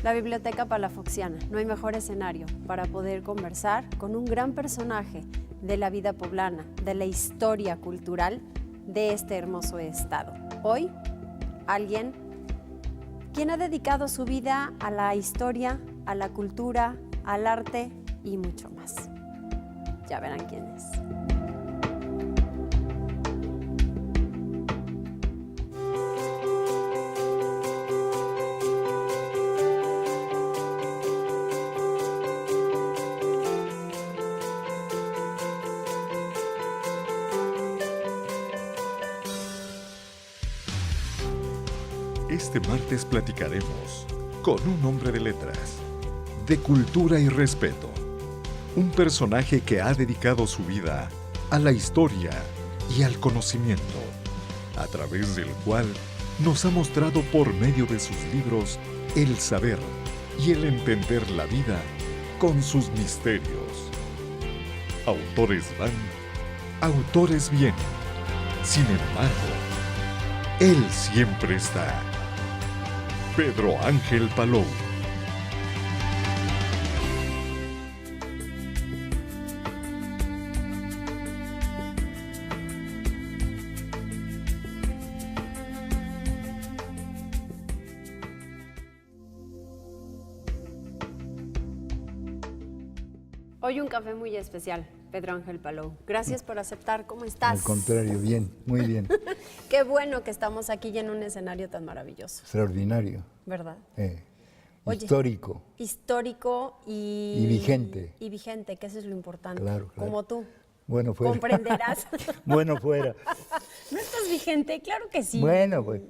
La Biblioteca Palafoxiana. No hay mejor escenario para poder conversar con un gran personaje de la vida poblana, de la historia cultural de este hermoso estado. Hoy, alguien quien ha dedicado su vida a la historia, a la cultura, al arte y mucho más. Ya verán quién es. Este martes platicaremos con un hombre de letras, de cultura y respeto. Un personaje que ha dedicado su vida a la historia y al conocimiento, a través del cual nos ha mostrado por medio de sus libros el saber y el entender la vida con sus misterios. Autores van, autores vienen. Sin embargo, él siempre está. Pedro Ángel Palou. Hoy un café muy especial, Pedro Ángel Palou. Gracias por aceptar. ¿Cómo estás? Al contrario, bien, muy bien. Qué bueno que estamos aquí y en un escenario tan maravilloso. Extraordinario. ¿Verdad? Oye, histórico. Histórico y vigente. Y vigente, que eso es lo importante. Claro, claro. Como tú. Bueno, fuera. ¿Comprenderás? Bueno, fuera. ¿No estás vigente? Claro que sí. Bueno, pues,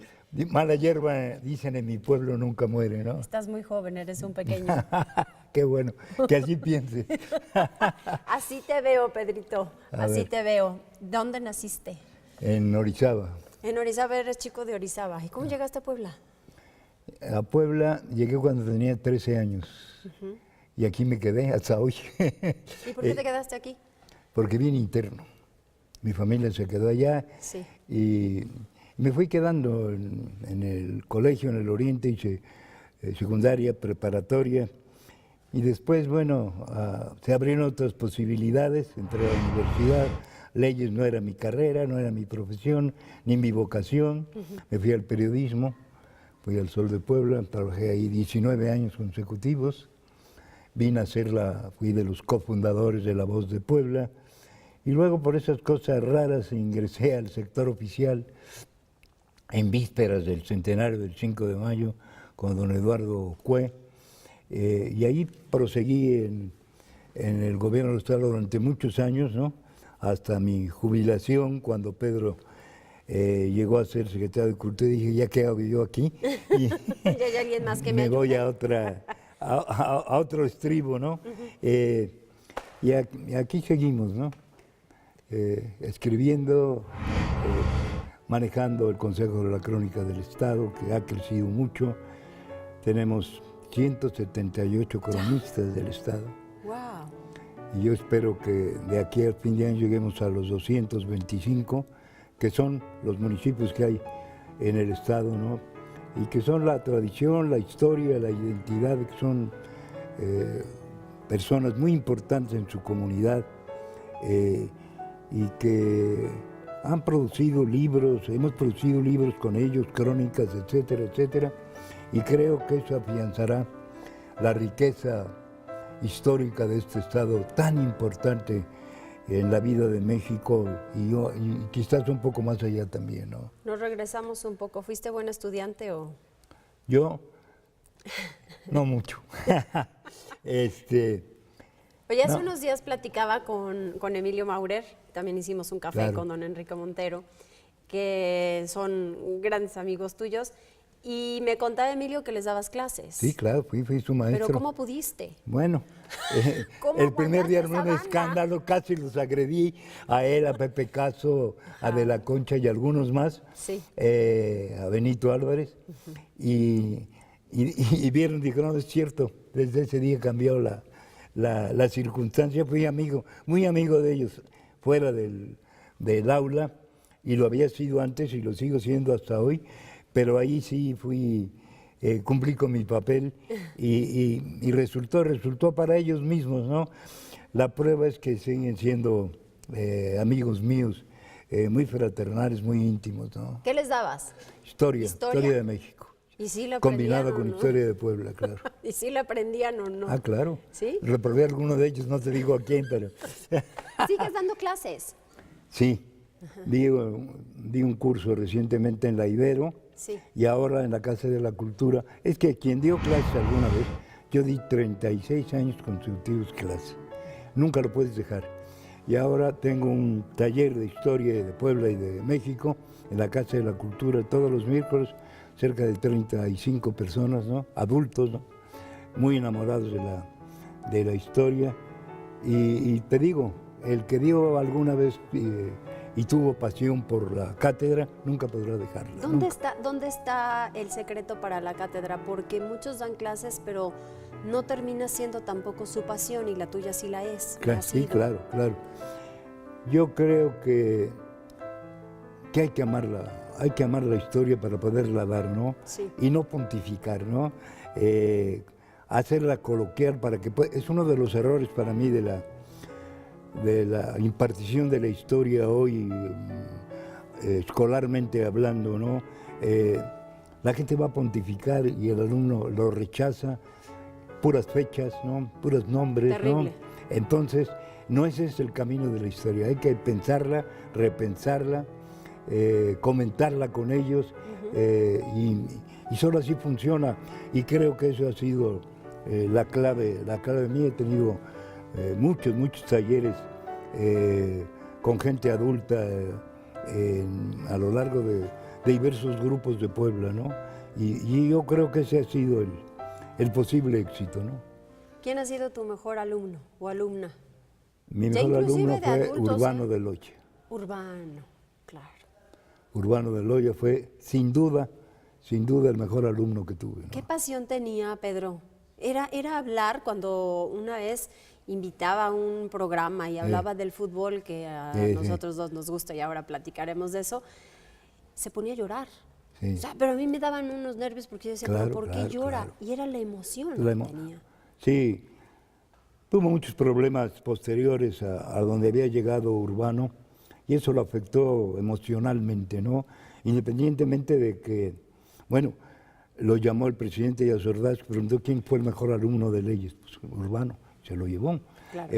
mala hierba, dicen en mi pueblo, nunca muere, ¿no? Estás muy joven, eres un pequeño. Qué bueno, que así piense. Así te veo, Pedrito, así ver. te veo. ¿Dónde naciste? En Orizaba. En Orizaba, eres chico de Orizaba. ¿Y cómo llegaste a Puebla? A Puebla llegué cuando tenía 13 años. Y aquí me quedé hasta hoy. ¿Y por qué te quedaste aquí? Porque vine interno. Mi familia se quedó allá. Sí. Y me fui quedando en el colegio, en el Oriente, hice secundaria, preparatoria. Y después, bueno, se abrieron otras posibilidades, entré a la universidad, leyes no era mi carrera, no era mi profesión, ni mi vocación. Me fui al periodismo, fui al Sol de Puebla, trabajé ahí 19 años consecutivos. Vine a fui de los cofundadores de La Voz de Puebla. Y luego por esas cosas raras ingresé al sector oficial en vísperas del centenario del 5 de mayo con don Eduardo Cue. Y ahí proseguí en el gobierno del Estado durante muchos años, ¿no? Hasta mi jubilación, cuando Pedro llegó a ser secretario de Cultura, dije, ¿ya qué hago yo aquí? Y ya hay alguien más que me voy a otro estribo, ¿no? Y aquí seguimos, ¿no? Escribiendo, manejando el Consejo de la Crónica del Estado, que ha crecido mucho. Tenemos 178 cronistas del Estado. Wow. Y yo espero que de aquí al fin de año lleguemos a los 225, que son los municipios que hay en el Estado, ¿no? Y que son la tradición, la historia, la identidad, que son personas muy importantes en su comunidad y que han producido libros, hemos producido libros con ellos, crónicas, etcétera, etcétera. Y creo que eso afianzará la riqueza histórica de este estado tan importante en la vida de México y quizás un poco más allá también, ¿no? Nos regresamos un poco. ¿Fuiste buen estudiante o...? Yo, no mucho. Oye, hace no. unos días platicaba con Emilio Maurer, también hicimos un café Claro. con don Enrique Montero, que son grandes amigos tuyos, y me contaba Emilio que les dabas clases. Sí, claro, fui su maestro. ¿Pero cómo pudiste? Bueno, ¿Cómo el primer día armé aguantaste un esa escándalo, casi los agredí a él, a Pepe Caso, a De la Concha y algunos más, Sí. A Benito Álvarez, y vieron, dijeron, no, es cierto, desde ese día cambió la circunstancia, fui muy amigo de ellos, fuera del aula, y lo había sido antes y lo sigo siendo hasta hoy, pero ahí sí fui cumplí con mi papel y resultó para ellos mismos, ¿no? La prueba es que siguen siendo amigos míos, muy fraternales, muy íntimos, ¿no? ¿Qué les dabas? Historia de México. ¿Y sí la aprendían Combinada o con no? historia de Puebla, claro. ¿Y sí la aprendían o no? Ah, claro. ¿Sí? Reprobé alguno de ellos, no te digo a quién, pero... ¿Sigues dando clases? Sí, di un curso recientemente en la Ibero Sí. y ahora en la Casa de la Cultura. Es que quien dio clases alguna vez, yo di 36 años consecutivos clases. Nunca lo puedes dejar. Y ahora tengo un taller de historia de Puebla y de México en la Casa de la Cultura todos los miércoles, cerca de 35 personas, ¿no? Adultos, ¿no? Muy enamorados de la historia. Y te digo, el que dio alguna vez y tuvo pasión por la cátedra, nunca podrá dejarla. ¿Dónde está el secreto para la cátedra? Porque muchos dan clases, pero no termina siendo tampoco su pasión y la tuya sí la es. Claro, ha sí, sido. claro. Yo creo que hay que amar la historia para poderla dar, ¿no? Sí. Y no pontificar, ¿no? Hacerla coloquial para que es uno de los errores para mí de la impartición de la historia hoy, escolarmente hablando, ¿no? La gente va a pontificar y el alumno lo rechaza, puras fechas, ¿no? Puros nombres, Terrible. ¿no? Entonces, no ese es el camino de la historia, hay que pensarla, repensarla, comentarla con ellos, y solo así funciona, y creo que eso ha sido la clave mía. He tenido muchos talleres con gente adulta a lo largo de diversos grupos de Puebla, ¿no? Y yo creo que ese ha sido el posible éxito, ¿no? ¿Quién ha sido tu mejor alumno o alumna? Mi Ya mejor inclusive alumno de fue adultos, Urbano de Loya. Urbano, claro. Urbano de Loya fue sin duda el mejor alumno que tuve, ¿no? ¿Qué pasión tenía Pedro? Era hablar cuando una vez invitaba a un programa y hablaba del fútbol que a Sí. nosotros dos nos gusta y ahora platicaremos de eso, se ponía a llorar. Sí. O sea, pero a mí me daban unos nervios porque yo decía, Claro, ¿pero por qué claro, llora? claro. Y era la emoción La que emo- tenía. Sí, tuvo muchos problemas posteriores a donde había llegado Urbano y eso lo afectó emocionalmente, ¿no? Independientemente de que, bueno, lo llamó el presidente Díaz Ordaz, preguntó quién fue el mejor alumno de leyes, pues Urbano, se lo llevó. Claro.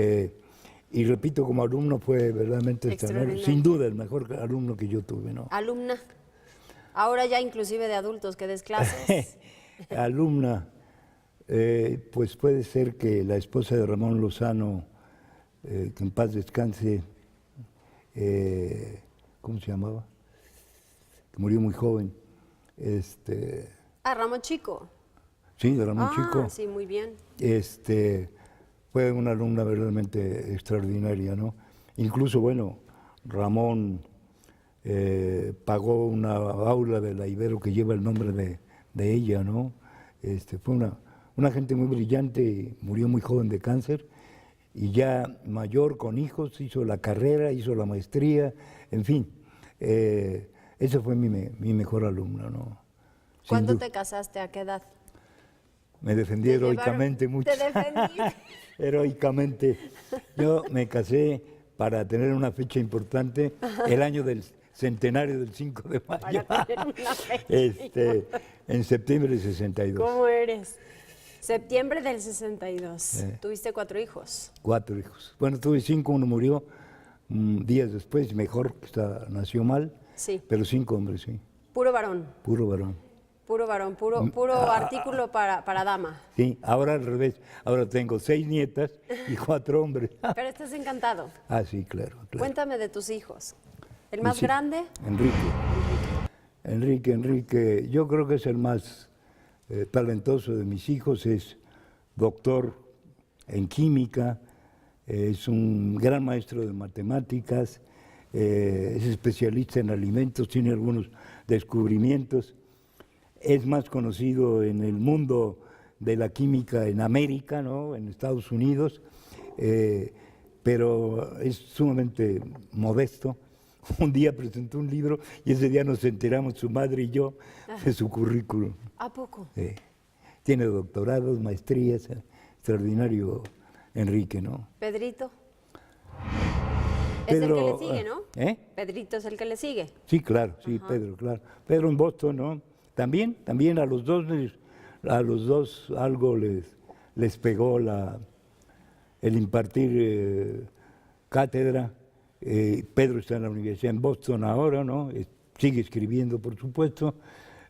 Y repito, como alumno fue verdaderamente extraordinario, Extraordinario. sin duda el mejor alumno que yo tuve, ¿no? Alumna, ahora ya inclusive de adultos que des clases. Alumna, pues puede ser que la esposa de Ramón Lozano, que en paz descanse, ¿cómo se llamaba? Que murió muy joven. Ramón Chico. Sí, de Ramón Chico. Sí, muy bien. Fue una alumna verdaderamente extraordinaria, ¿no? Incluso, bueno, Ramón pagó una aula de la Ibero que lleva el nombre de ella, ¿no? Fue una gente muy brillante, y murió muy joven de cáncer, y ya mayor, con hijos, hizo la carrera, hizo la maestría, en fin. Esa fue mi mejor alumna, ¿no? Sin ¿Cuándo duda. te casaste? ¿A qué edad? Me defendí Te heroicamente llevaron- mucho. ¿Te defendiste? Heroicamente. Yo me casé para tener una fecha importante, el año del centenario del 5 de mayo. Para tener una fecha. En septiembre del 62. ¿Cómo eres? Septiembre del 62. Tuviste 4 hijos. 4 hijos. Bueno, tuve 5, uno murió días después, mejor, nació mal, Sí. pero 5 hombres, sí, Puro varón. puro varón. Puro varón, puro artículo para dama. Sí, ahora al revés, ahora tengo 6 nietas y 4 hombres. Pero estás encantado. Ah, sí, claro. Cuéntame de tus hijos. ¿El más Sí, grande? Enrique, yo creo que es el más talentoso de mis hijos, es doctor en química, es un gran maestro de matemáticas, es especialista en alimentos, tiene algunos descubrimientos, es más conocido en el mundo de la química en América, ¿no? En Estados Unidos, pero es sumamente modesto, un día presentó un libro y ese día nos enteramos, su madre y yo, de su currículum. ¿A poco? Tiene doctorados, maestrías, extraordinario Enrique, ¿no? Pedrito. Pedro, es el que le sigue, ¿no? Pedrito es el que le sigue. Sí, claro, sí, ajá. Pedro, claro. Pedro en Boston, ¿no? También a los dos algo les pegó el impartir cátedra. Pedro está en la universidad en Boston ahora, ¿no? Sigue escribiendo, por supuesto.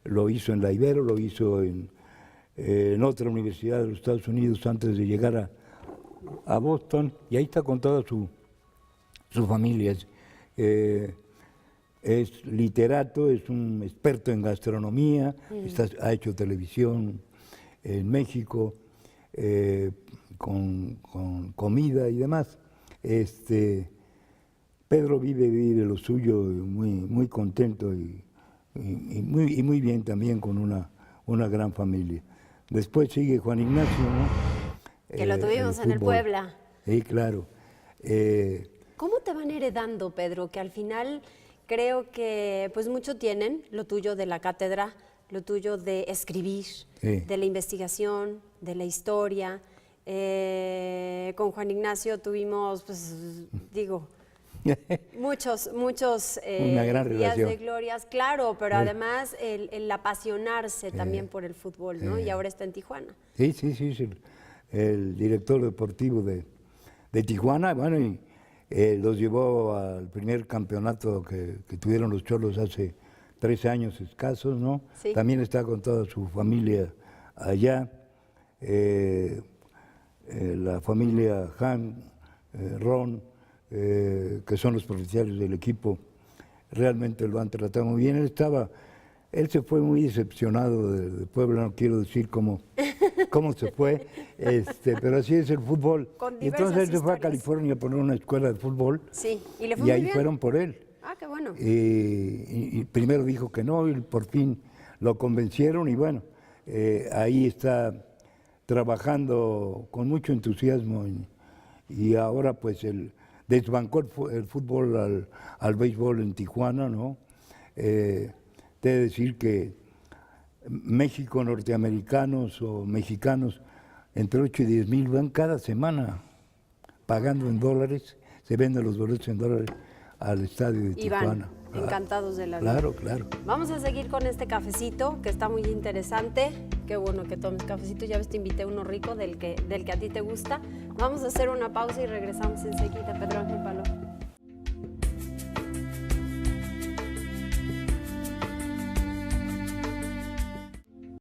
Lo hizo en la Ibero, lo hizo en otra universidad de los Estados Unidos antes de llegar a Boston. Y ahí está con toda su familia. Es literato, es un experto en gastronomía, ha hecho televisión en México con comida y demás. Pedro vive lo suyo muy contento y muy bien también con una gran familia. Después sigue Juan Ignacio, ¿no? Que lo tuvimos en el Puebla. Sí, claro. ¿Cómo te van heredando, Pedro? Que al final creo que pues mucho tienen, lo tuyo de la cátedra, lo tuyo de escribir, de la investigación, de la historia. Con Juan Ignacio tuvimos, pues digo, muchos una gran días relación. de glorias, claro, pero además el apasionarse también por el fútbol, ¿no? Y ahora está en Tijuana. Sí, es el director deportivo de Tijuana, bueno, y los llevó al primer campeonato que tuvieron los Cholos hace 3 años escasos, ¿no? Sí. También está con toda su familia allá, la familia Han, Ron, que son los propietarios del equipo, realmente lo han tratado muy bien. Él se fue muy decepcionado de Puebla, no quiero decir cómo se fue, pero así es el fútbol. Y entonces él se fue a California a poner una escuela de fútbol. Sí, y le fue y muy ahí bien. fueron por él. Ah, qué bueno. Y primero dijo que no, y por fin lo convencieron, y bueno, ahí está trabajando con mucho entusiasmo, y ahora pues desbancó el fútbol al béisbol en Tijuana, ¿no? Te he de decir que México, norteamericanos o mexicanos, entre 8 y 10 mil van cada semana pagando en dólares, se venden los boletos en dólares al estadio de Tijuana. Van encantados de la vida. Claro. Vamos a seguir con este cafecito que está muy interesante. Qué bueno que tomes cafecito, ya ves, te invité uno rico del que a ti te gusta. Vamos a hacer una pausa y regresamos enseguida. Pedro Ángel Paló.